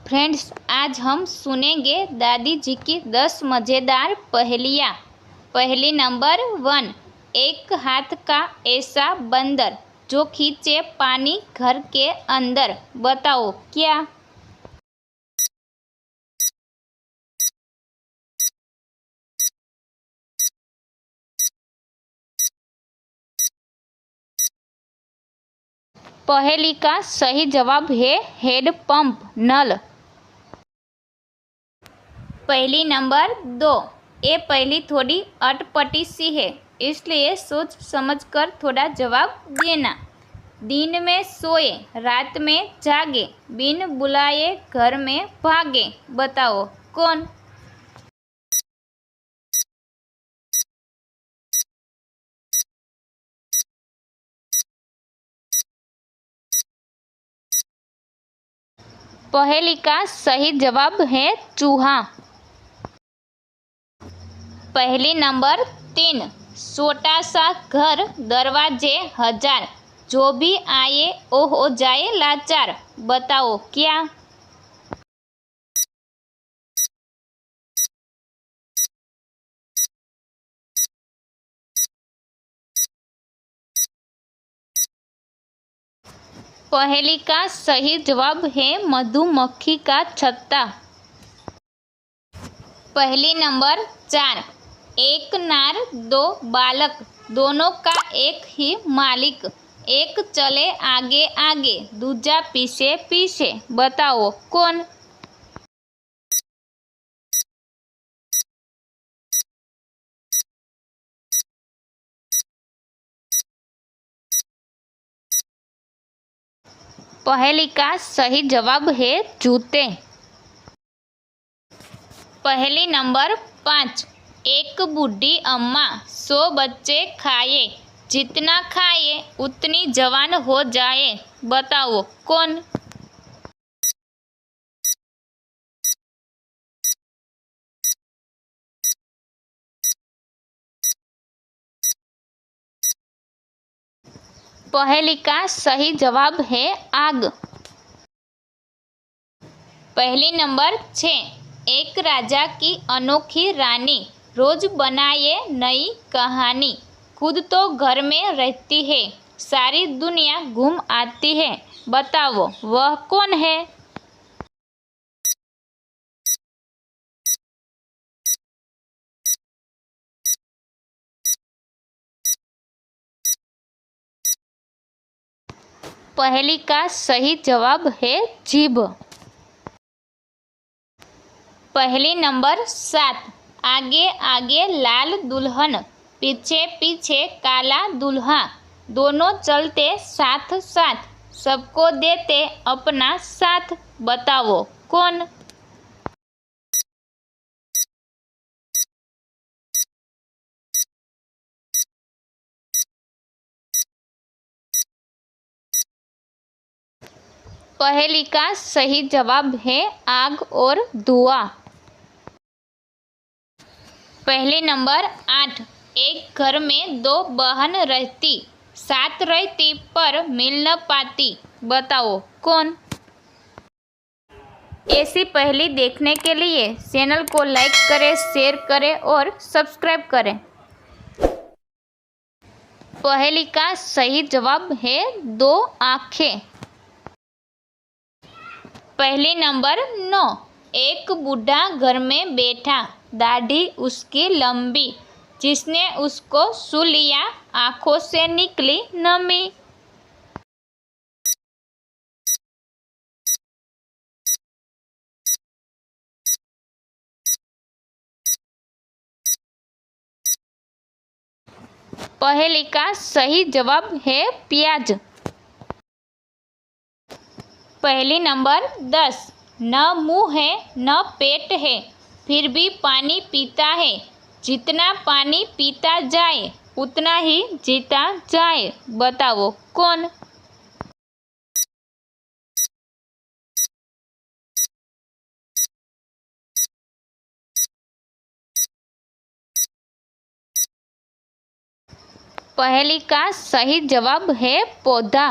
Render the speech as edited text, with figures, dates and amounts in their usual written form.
Friends, आज हम सुनेंगे दादी जी की 10 मज़ेदार पहेलियाँ। पहेली नंबर 1। एक हाथ का ऐसा बंदर जो खींचे पानी घर के अंदर, बताओ क्या? पहेली का सही जवाब है हेड पंप, नल। पहेली नंबर 2। ये पहेली थोड़ी अटपटी सी है, इसलिए सोच समझकर थोड़ा जवाब देना। दिन में सोए, रात में जागे, बिन बुलाए घर में भागे, बताओ कौन? पहेली का सही जवाब है चूहा। पहेली नंबर 3। छोटा सा घर, दरवाजे हजार, जो भी आए वो हो जाए लाचार, बताओ क्या? पहेली का सही जवाब है मधुमक्खी का छत्ता। पहेली नंबर 4। एक नार दो बालक, दोनों का एक ही मालिक, एक चले आगे आगे, दूजा पीछे पीछे, बताओ कौन? पहेली का सही जवाब है जूते। पहेली नंबर 5। एक बूढ़ी अम्मा 100 बच्चे खाए, जितना खाए उतनी जवान हो जाए, बताओ कौन? पहेली का सही जवाब है आग। पहेली नंबर 6। एक राजा की अनोखी रानी, रोज बनाए नई कहानी, खुद तो घर में रहती है, सारी दुनिया घूम आती है, बताओ वह कौन है? पहेली का सही जवाब है जीभ। पहेली नंबर 7। आगे आगे लाल दुल्हन, पीछे पीछे काला दूल्हा, दोनों चलते साथ साथ, सबको देते अपना साथ, बताओ कौन? पहेली का सही जवाब है आग और धुआं। पहेली नंबर 8। एक घर में 2 बहन रहती, साथ रहती पर मिल न पाती, बताओ कौन? ऐसी पहेली देखने के लिए चैनल को लाइक करें, शेयर करें और सब्सक्राइब करें। पहेली का सही जवाब है 2 आँखें। पहेली नंबर 9। एक बूढ़ा घर में बैठा, दाढ़ी उसकी लंबी, जिसने उसको छू लिया आँखों से निकली नमी। पहेली का सही जवाब है प्याज। पहेली नंबर 10। न मुंह है न पेट है, फिर भी पानी पीता है, जितना पानी पीता जाए उतना ही जीता जाए, बताओ कौन? पहेली का सही जवाब है पौधा।